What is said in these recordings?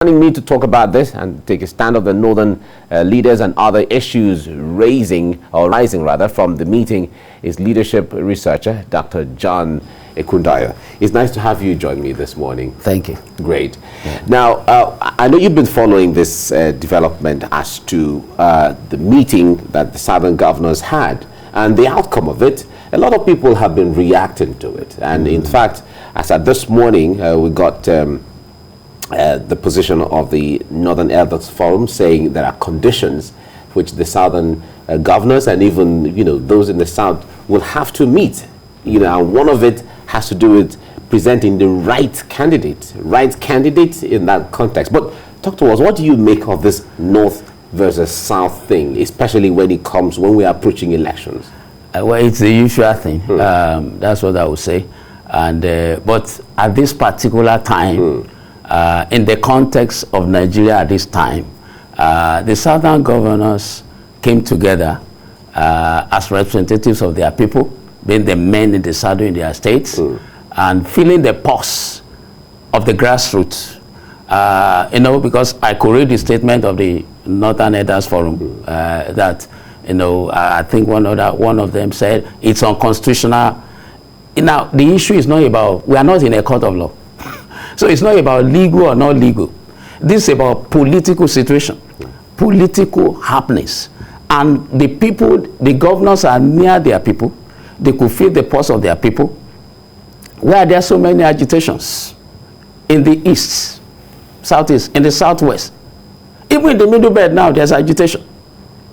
Joining me to talk about this and take a stand of the northern leaders and other issues rising from the meeting is leadership researcher Dr. John Ekundayo. It's nice to have you join me this morning. Thank you. Great. Yeah. Now, I know you've been following this development as to the meeting that the southern governors had and the outcome of it. A lot of people have been reacting to it. And in fact, as at this morning, we got the position of the Northern Elders Forum saying there are conditions which the southern governors and even those in the south will have to meet, and one of it has to do with presenting the right candidate in that context. But talk to us, what do you make of this north versus south thing, especially when we are approaching elections? Well, it's the usual thing. That's what I would say. And but at this particular time, in the context of Nigeria at this time, the southern governors came together as representatives of their people, being the men in the saddle in their states, and feeling the pulse of the grassroots. Because I could read the statement of the Northern Elders Forum that, I think one of them said it's unconstitutional. Now, the issue is not about, we are not in a court of law. So it's not about legal or not legal. This is about political situation, political happenings. And the people, the governors are near their people. They could feel the pulse of their people. Why are there so many agitations? In the east, southeast, in the southwest. Even in the middle belt now, there's agitation.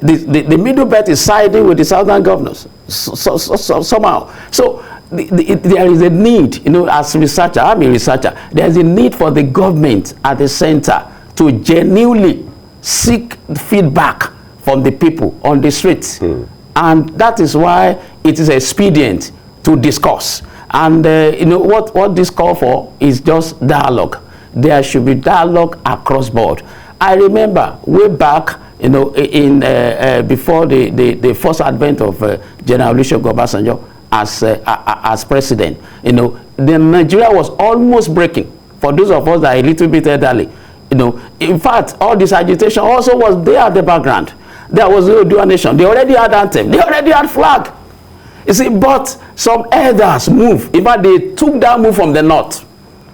The middle belt is siding with the southern governors somehow. So there is a need, as a researcher, I'm a researcher, there's a need for the government at the center to genuinely seek feedback from the people on the streets. And that is why it is expedient to discuss. And what this call for is just dialogue. There should be dialogue across board. I remember way back, before the first advent of General Olusegun Obasanjo as president, the Nigeria was almost breaking. For those of us that are a little bit elderly, in fact, all this agitation also was there at the background. There was the Oduduwa Nation. They already had anthem. They already had flag. You see, but some elders moved. In fact, they took that move from the north.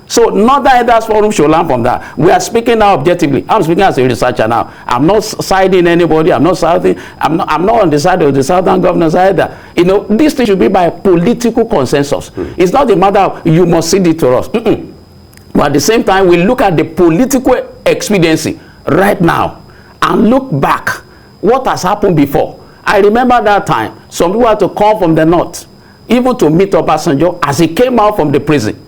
So Northern Elders Forum should learn from that. We are speaking now objectively. I'm speaking as a researcher now. I'm not siding anybody. I'm not on the side of the southern governors either. This thing should be by political consensus. It's not a matter of you must cede it to us. But at the same time, we look at the political expediency right now and look back what has happened before. I remember that time, some people had to come from the north, even to meet Obasanjo as he came out from the prison.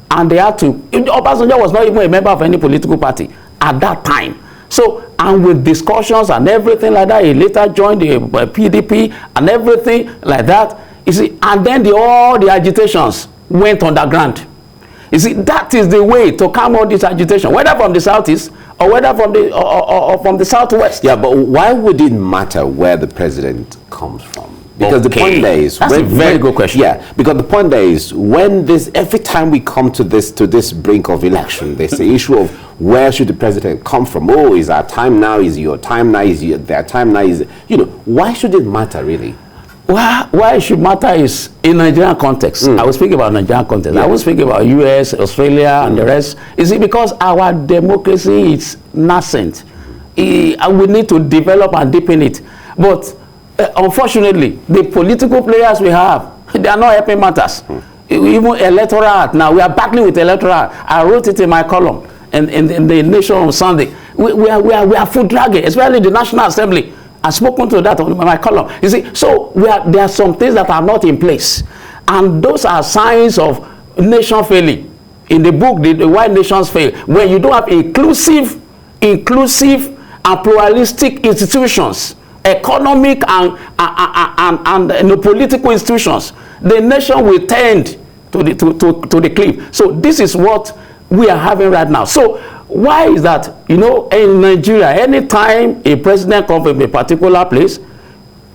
And they had to, Obasanjo was not even a member of any political party at that time. So, and with discussions and everything like that, he later joined the PDP and everything like that. You see, and then all the agitations went underground. You see, that is the way to calm all this agitation, whether from the southeast or whether from the or from the southwest. Yeah, but why would it matter where the president comes from? Because the point there is, that's a very good question. Yeah, because the point there is, every time we come to this brink of election, there's the issue of where should the president come from? Oh, is our time now? Is your time now? Is their time now? Why should it matter really? Why it should matter is in Nigerian context. I will speak about Nigerian context. Yeah. I will speak about US, Australia, and the rest. You see, because our democracy is nascent, we need to develop and deepen it. But unfortunately, the political players we have, they are not helping matters. Even electoral now, we are battling with electoral. I wrote it in my column in the Nation on Sunday. We are foot dragging, especially the National Assembly. I've spoken to that on my column. You see, so there are some things that are not in place. And those are signs of nation failing. In the book, the Why Nations Fail, when you don't have inclusive and pluralistic institutions, economic and political institutions, the nation will tend to the cliff. So this is what we are having right now. So why is that? In Nigeria, anytime a president comes from a particular place,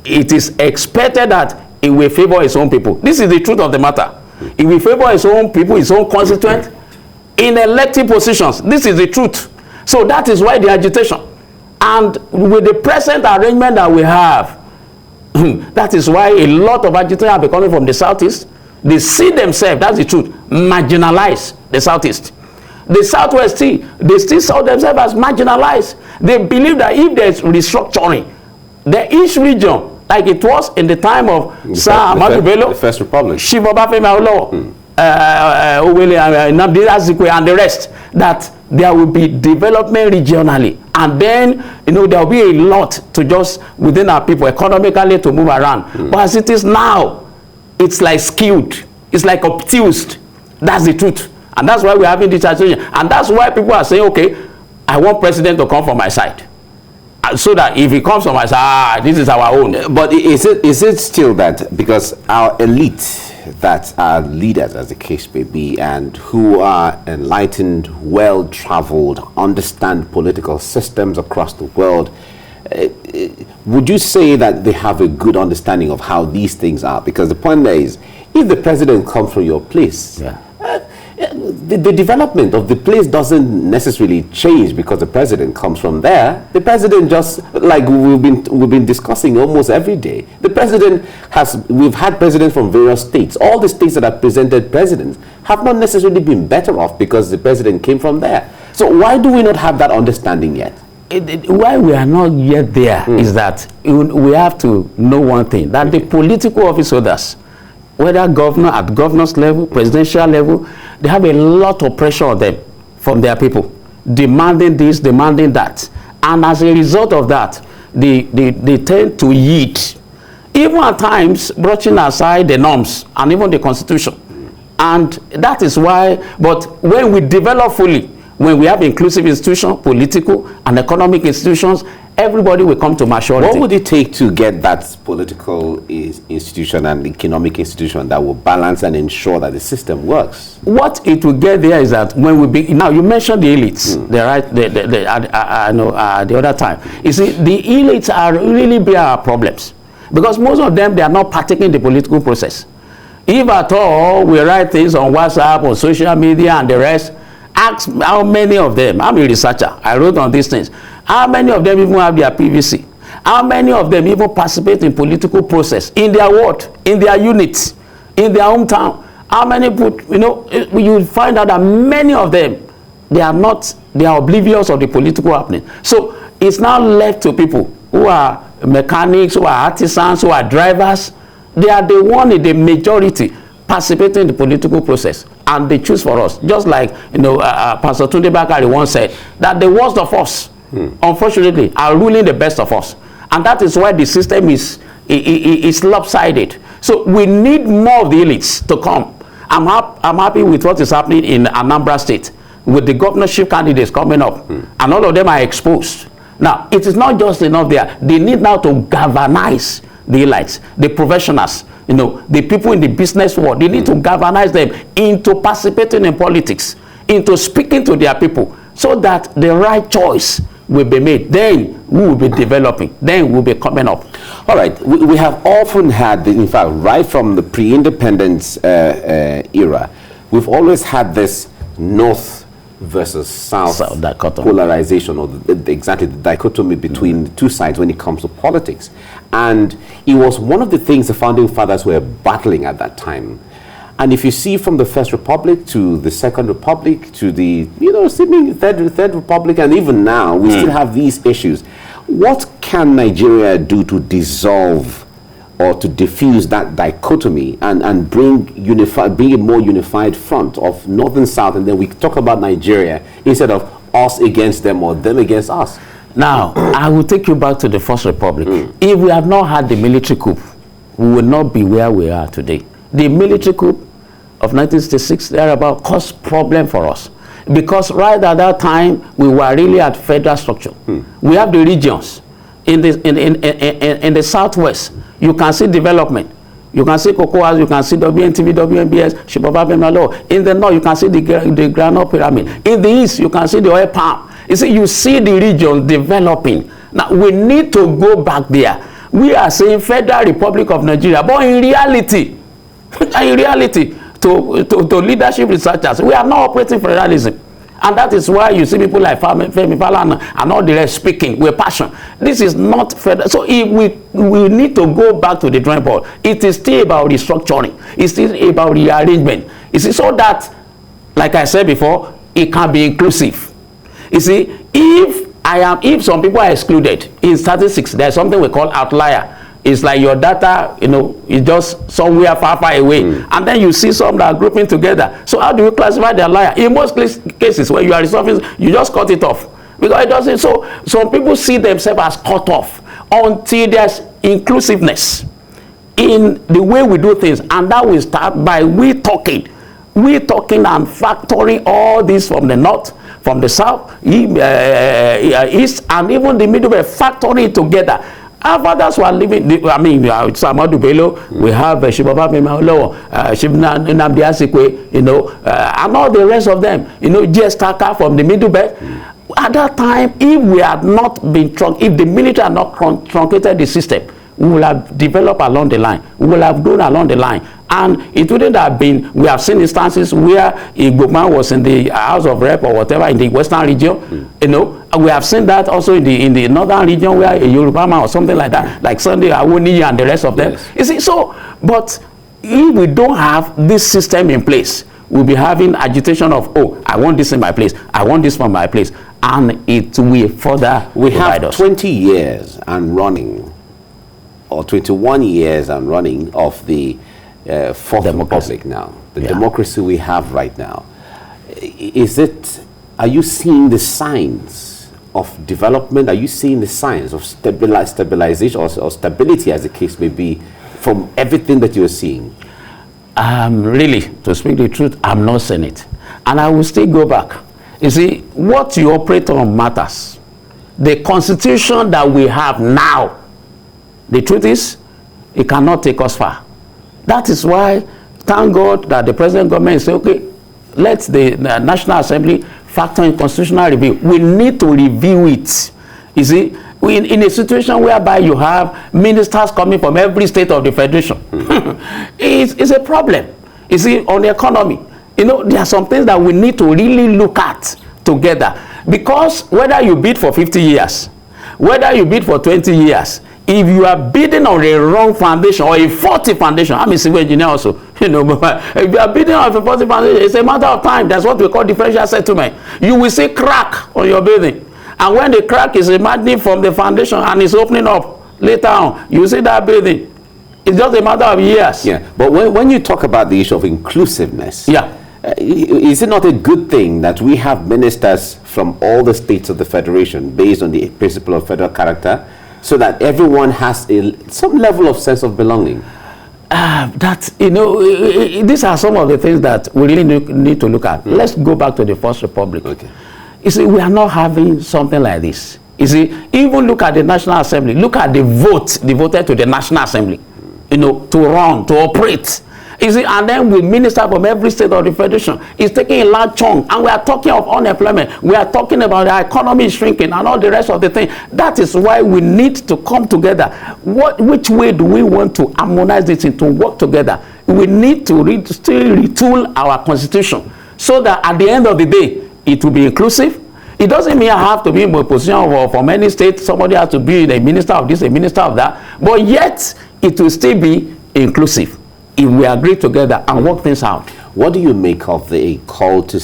it is expected that he will favor his own people. This is the truth of the matter. He will favor his own people, his own constituent, in elected positions. This is the truth. So that is why the agitation. And with the present arrangement that we have, that is why a lot of agitators are coming from the southeast. They see themselves, that's the truth, marginalize the southeast. The southwest, they still saw themselves as marginalized. They believe that if there's restructuring, each region, like it was in the time of Sir Ahmadu Bello, the First Republic, Chief Obafemi Awolowo, Nnamdi Azikiwe, and the rest, that there will be development regionally, and then there will be a lot to just within our people economically to move around. But as it is now, it's like skewed, it's like obtuse. That's the truth, and that's why we're having this situation, and that's why people are saying, okay, I want president to come from my side, so that if he comes from my side, this is our own. But is it still that because our elite, that are leaders, as the case may be, and who are enlightened, well-traveled, understand political systems across the world, would you say that they have a good understanding of how these things are? Because the point there is, if the president comes from your place, the development of the place doesn't necessarily change because the president comes from there. The president, just like we've been discussing almost every day, the president we've had presidents from various states. All the states that have presented presidents have not necessarily been better off because the president came from there. So why do we not have that understanding yet? Why we are not yet there is that we have to know one thing, that the political office holders, whether governor at governor's level, presidential level, they have a lot of pressure on them from their people, demanding this, demanding that. And as a result of that, they tend to yield, even at times brushing aside the norms and even the constitution. And that is why, but when we develop fully, when we have inclusive institutions, political and economic institutions, everybody will come to maturity. What would it take to get that political institution and economic institution that will balance and ensure that the system works? What it will get there is that when we begin, now you mentioned the elites, the other time. You see, the elites are really be our problems because most of them, they are not partaking in the political process. If at all we write things on WhatsApp or social media and the rest, ask how many of them, I'm a researcher, I wrote on these things, how many of them even have their PVC? How many of them even participate in political process in their ward, in their units, in their hometown? How many put, you find out that many of them, they are oblivious of the political happening. So it's now left to people who are mechanics, who are artisans, who are drivers. They are the one in the majority participating in the political process, and they choose for us. Just like Pastor Tunde Bakari once said that the worst of us, unfortunately, are ruling the best of us, and that is why the system is lopsided. So we need more of the elites to come. I'm happy with what is happening in Anambra State with the governorship candidates coming up, and all of them are exposed. Now it is not just enough there. They need now to galvanize the elites, the professionals, the people in the business world. They need to galvanize them into participating in politics, into speaking to their people, so that the right choice will be made. Then we will be developing. Then we will be coming up. All right. We have often had, in fact, right from the pre-independence era, we've always had this North versus South dichotomy, polarization, or exactly the dichotomy between the two sides when it comes to politics. And it was one of the things the founding fathers were battling at that time. And if you see from the First Republic to the Second Republic to the seeming Third Republic, and even now, we still have these issues. What can Nigeria do to dissolve or to diffuse that dichotomy and bring a more unified front of North and South, and then we talk about Nigeria instead of us against them or them against us? Now, I will take you back to the First Republic. If we had not had the military coup, we would not be where we are today. The military coup of 1966, thereabout, caused problem for us, because right at that time we were really at federal structure. We have the regions in the southwest. You can see development. You can see COCOAs, you can see WNTV, WNBS, Shibaba. In the north, you can see the Granite Pyramid. In the east, you can see the oil palm. You see the region developing. Now, we need to go back there. We are saying Federal Republic of Nigeria, but in reality, to leadership researchers, we are not operating federalism. And that is why you see people like Femi Falana and all the rest speaking with passion. This is not federal. So if we need to go back to the drawing board, it is still about restructuring. It's still about rearrangement. You see, so that, like I said before, it can be inclusive. You see, if some people are excluded in statistics, there's something we call outlier. It's like your data, is just somewhere far away. And then you see some that are grouping together. So how do you classify the outlier? In most cases where you are resolving, you just cut it off. Because it doesn't. So some people see themselves as cut off until there's inclusiveness in the way we do things. And that will start by we talking and factoring all this from the north, from the south, east, and even the middle, factoring it together. Our fathers were living, Samadu Bello, we have Shibaba Memalo, Shibna Nnamdi Azikiwe, and all the rest of them, J.S. Taka from the middle belt. At that time, if we had not been if the military had not truncated the system, we will have developed along the line. We will have grown along the line. And it wouldn't have been, we have seen instances where Igboman was in the House of Rep or whatever in the Western region, we have seen that also in the Northern region where a Yoruba man or something like that, like Sunday Awoniyi and the rest of them. Yes. You see, so, but if we don't have this system in place, we'll be having agitation of, oh, I want this in my place, I want this from my place, and it will further We have 20 years and running, or 21 years and running of the Fourth Republic now, the democracy we have right now. Are you seeing the signs of development? Are you seeing the signs of stabilization or stability, as the case may be, from everything that you're seeing? Really, to speak the truth, I'm not seeing it. And I will still go back. You see, what you operate on matters. The constitution that we have now, the truth is, it cannot take us far. That is why, thank God that the present government say, okay, let the National Assembly factor in constitutional review. We need to review it. You see, in a situation whereby you have ministers coming from every state of the federation, it's a problem. You see, on the economy, there are some things that we need to really look at together. Because whether you bid for 50 years, whether you bid for 20 years, if you are bidding on a wrong foundation or a faulty foundation, I'm a civil engineer also, if you are bidding on a faulty foundation, it's a matter of time. That's what we call differential settlement. You will see crack on your building. And when the crack is emerging from the foundation and is opening up later on, you see that building. It's just a matter of years. Yeah, but when you talk about the issue of inclusiveness, is it not a good thing that we have ministers from all the states of the federation based on the principle of federal character, so that everyone has some level of sense of belonging? These are some of the things that we really need to look at. Let's go back to the First Republic. Okay. You see, we are not having something like this. You see, even look at the National Assembly. Look at the vote devoted to the National Assembly, to run, to operate. You see, and then we minister from every state of the federation. It's taking a large chunk, and we are talking of unemployment. We are talking about the economy shrinking and all the rest of the thing. That is why we need to come together. Which way do we want to harmonize this and to work together? We need to still retool our constitution so that at the end of the day, it will be inclusive. It doesn't mean I have to be in a position from any state. Somebody has to be a minister of this, a minister of that. But yet, it will still be inclusive if we agree together and work things out. What do you make of the call to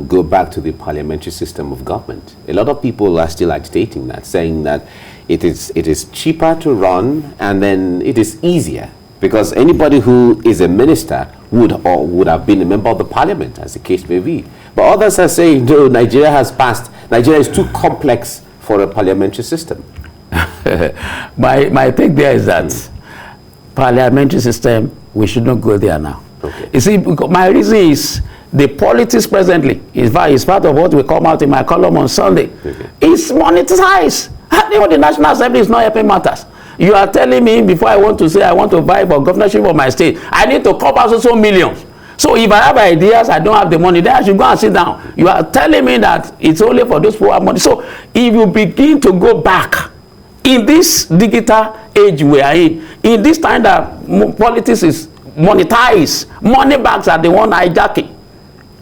go back to the parliamentary system of government? A lot of people are still agitating that, saying that it is cheaper to run and then it is easier, because anybody who is a minister would have been a member of the parliament, as the case may be. But others are saying, no, Nigeria has passed. Nigeria is too complex for a parliamentary system. My take there is that parliamentary system, we should not go there now. Okay. You see, my reason is the politics presently is part of what will come out in my column on Sunday. Okay. It's monetized. And even the National Assembly is not helping matters. You are telling me before I want to say I want to vie for governorship of my state, I need to come out so millions. So if I have ideas, I don't have the money, then I should go and sit down. You are telling me that it's only for those who have money. So if you begin to go back in this digital age we are in this time that politics is monetized, money bags are the one hijacking,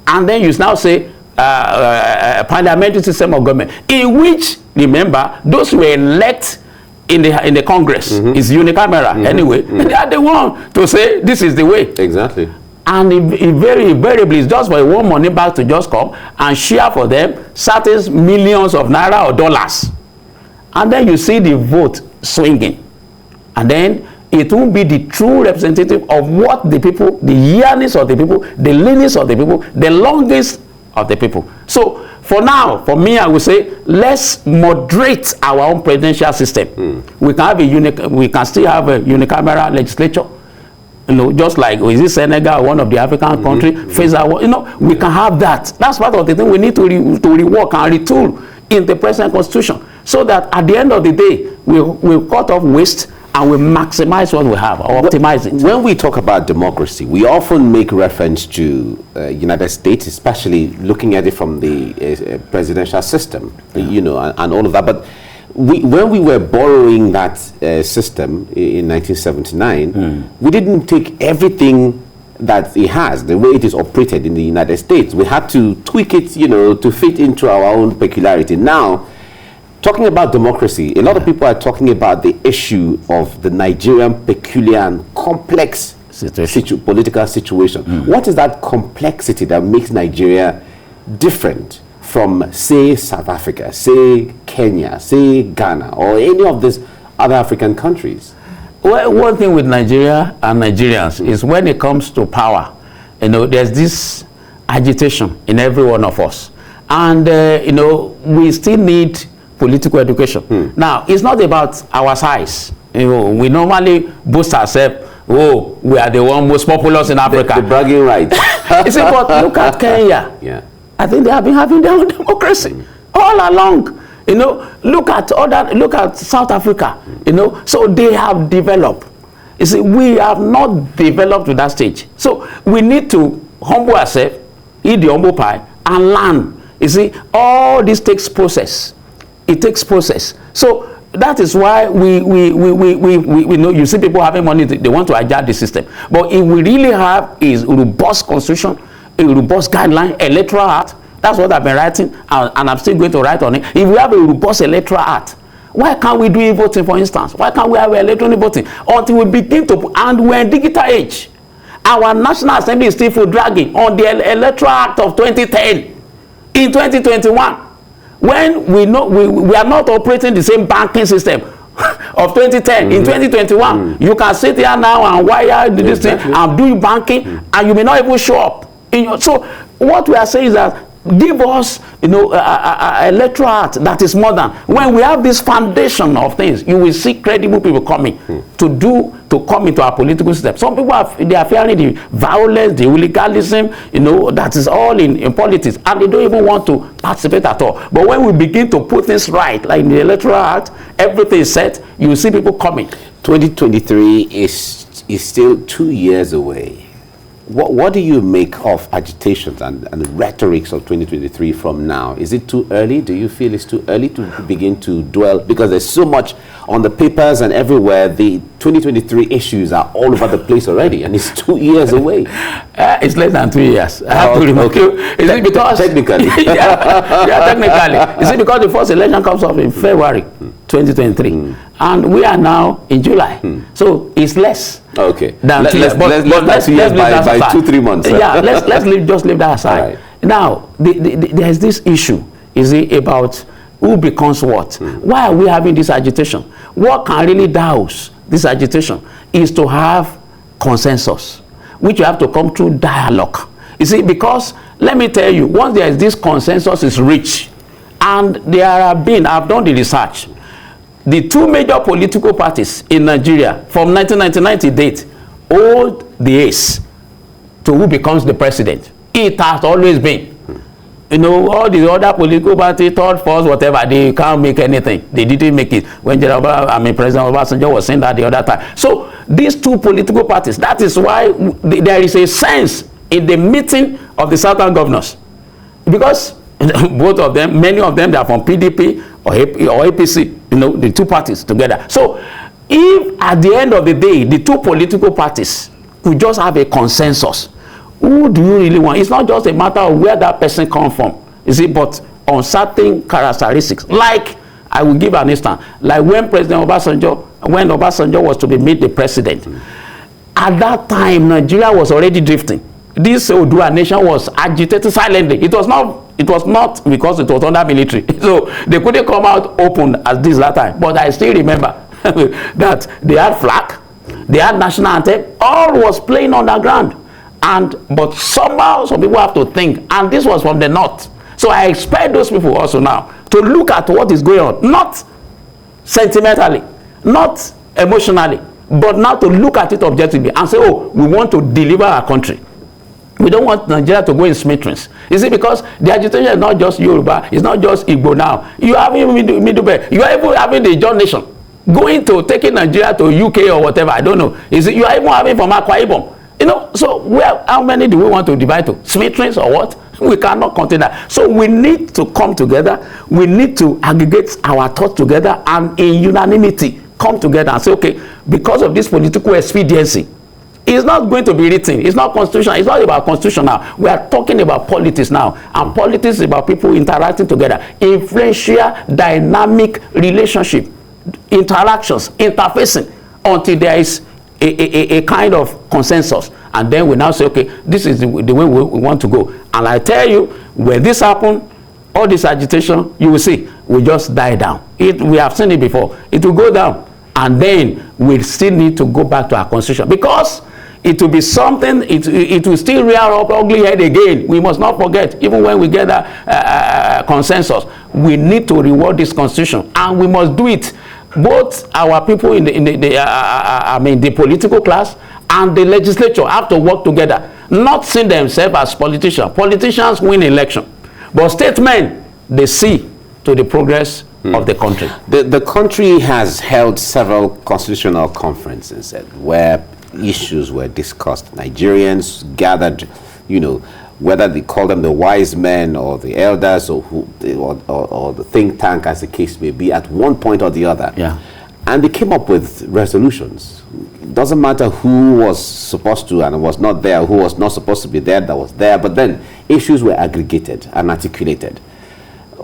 and then you now say parliamentary system of government, in which, remember, those who were elected in the Congress is unicameral anyway, and they are the one to say this is the way. Exactly. And very invariably, it's just for a one money bag to just come and share for them certain millions of naira or dollars. And then you see the vote swinging. And then it won't be the true representative of what the people, the yearnings of the people, the leanings of the people, the longest of the people. So for now, for me, I would say, let's moderate our own presidential system. We can have we can still have a unicameral legislature. You know, just like is it Senegal, one of the African countries, you know, we can have that. That's part of the thing we need to rework and retool in the present constitution, so that at the end of the day, we'll cut off waste and we maximize what we have, or optimize it. When we talk about democracy, we often make reference to United States, especially looking at it from the presidential system, you know, and all of that. But when we were borrowing that system in 1979, we didn't take everything that it has, the way it is operated in the United States. We had to tweak it, you know, to fit into our own peculiarity. Now, talking about democracy, a lot of people are talking about the issue of the Nigerian peculiar and complex political situation. What is that complexity that makes Nigeria different from, say, South Africa, say, Kenya, say, Ghana, or any of these other African countries? Well, one thing with Nigeria and Nigerians is when it comes to power, you know, there's this agitation in every one of us. And, you know, we still need political education. Now, it's not about our size. You know, we normally boast ourselves, oh, we are the one most populous in Africa. The bragging rights. It's about, look at Kenya. Yeah. I think they have been having their own democracy all along. You know, look at South Africa. You know, so they have developed. You see, we have not developed to that stage. So we need to humble ourselves, eat the humble pie, and learn. You see, all this takes process. It takes process. So that is why we know, you see people having money, they want to adjust the system. But if we really have a robust constitution, a robust guideline, electoral act, that's what I've been writing, and I'm still going to write on it. If we have a robust electoral act, why can't we do e-voting, for instance? Why can't we have electronic voting? Until we begin to, and we're in digital age. Our National Assembly is still for dragging on the Electoral Act of 2010 in 2021. When we know we are not operating the same banking system of 2010 in 2021. You can sit here now and wire this thing and do banking, and you may not even show up. So what we are saying is that give us, you know, a electoral act that is modern. When we have this foundation of things, you will see credible people coming to come into our political system. Some people they are fearing the violence, the hooliganism, you know, that is all in politics, and they don't even want to participate at all. But when we begin to put things right, like in the electoral act, everything is set, you will see people coming. 2023 is still 2 years away. What do you make of agitations and the rhetorics of 2023 from now? Is it too early? Do you feel it's too early to begin to dwell? Because there's so much on the papers and everywhere. The 2023 issues are all over the place already, and it's 2 years away. It's less than 2 years. I have to remind you. Is it because technically? yeah, technically. Is it because the first election comes up in February 2023, and we are now in July, so it's less. Okay. Than let's leave that by 2-3 months. Yeah, let's just leave that aside. Right. Now, there's this issue. Is it about who becomes what? Why are we having this agitation? What can really douse this agitation is to have consensus, which you have to come through dialogue. You see, because let me tell you, once there is this consensus is reached, and I've done the research. The two major political parties in Nigeria from 1999 to date hold the ace to who becomes the president. It has always been. You know, all the other political parties, third, fourth, whatever, they can't make anything. They didn't make it. When President Obasanjo was saying that the other time. So these two political parties, that is why there is a sense in the meeting of the Southern governors. Because both of them, many of them, they are from PDP or APC, you know, the two parties together. So if at the end of the day, the two political parties could just have a consensus, who do you really want? It's not just a matter of where that person comes from. You see, but on certain characteristics, like, I will give an instance, like when Obasanjo was to be made the president, at that time, Nigeria was already drifting. This Odua nation was agitated silently. It was not because it was under military. So they couldn't come out open as this that time. But I still remember that they had flag, they had national anthem, all was playing on the ground. But somehow some people have to think, and this was from the north. So I expect those people also now to look at what is going on, not sentimentally, not emotionally, but now to look at it objectively and say, oh, we want to deliver our country. We don't want Nigeria to go in smithereens. You see, because the agitation is not just Yoruba, it's not just Igbo now. You have even Middle Belt. You are even having the John Nation going to taking Nigeria to UK or whatever. I don't know. You see, you are even having from Akwa Ibom. You know, so how many do we want to divide to? Smithereens or what? We cannot contain that. So we need to come together. We need to aggregate our thoughts together and in unanimity come together and say, okay, because of this political expediency, it's not going to be written. It's not constitutional. It's not about constitution now. We are talking about politics now. And politics is about people interacting together. Influential, dynamic relationship, interactions, interfacing until there is a kind of consensus. And then we now say, okay, this is the way we want to go. And I tell you, when this happens, all this agitation, you will see, will just die down. We have seen it before. It will go down. And then we still need to go back to our constitution. Because it will be something, it will still rear up ugly head again. We must not forget, even when we get a consensus, we need to reward this constitution. And we must do it. Both our people in the political class and the legislature have to work together, not see themselves as politicians. Politicians win election, but statesmen, they see to the progress of the country. The country has held several constitutional conferences where issues were discussed. Nigerians gathered, you know, whether they call them the wise men or the elders or the think tank, as the case may be, at one point or the other. Yeah. And they came up with resolutions. It doesn't matter who was supposed to and was not there, who was not supposed to be there, that was there, but then issues were aggregated and articulated.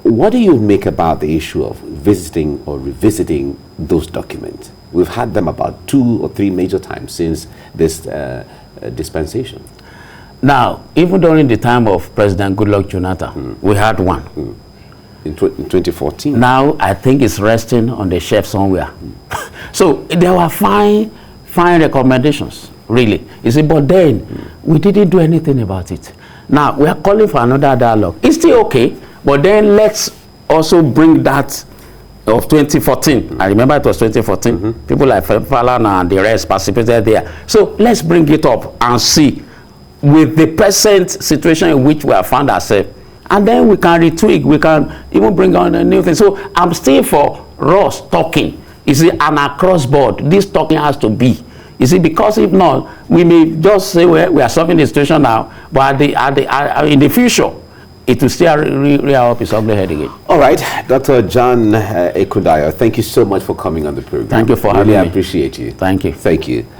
What do you make about the issue of visiting or revisiting those documents? We've had them about 2 or 3 major times since this dispensation. Now, even during the time of President Goodluck Jonathan, we had one. In 2014. Now, I think it's resting on the shelf somewhere. So, there were fine recommendations, really. You see, but then, we didn't do anything about it. Now, we are calling for another dialogue. It's still okay, but then let's also bring that of 2014. I remember it was 2014. People like Falana and the rest participated there. So, let's bring it up and see, with the present situation in which we have found ourselves, and then we can retweak, we can even bring on a new thing. So I'm still for Ross talking. You see, and across board, this talking has to be. You see, because if not, we may just say we are solving the situation now, but in the future, it will still rear up its ugly head again. All right, Dr. John Ekundayo, thank you so much for coming on the program. Thank you for having me. Really appreciate you. Thank you. Thank you.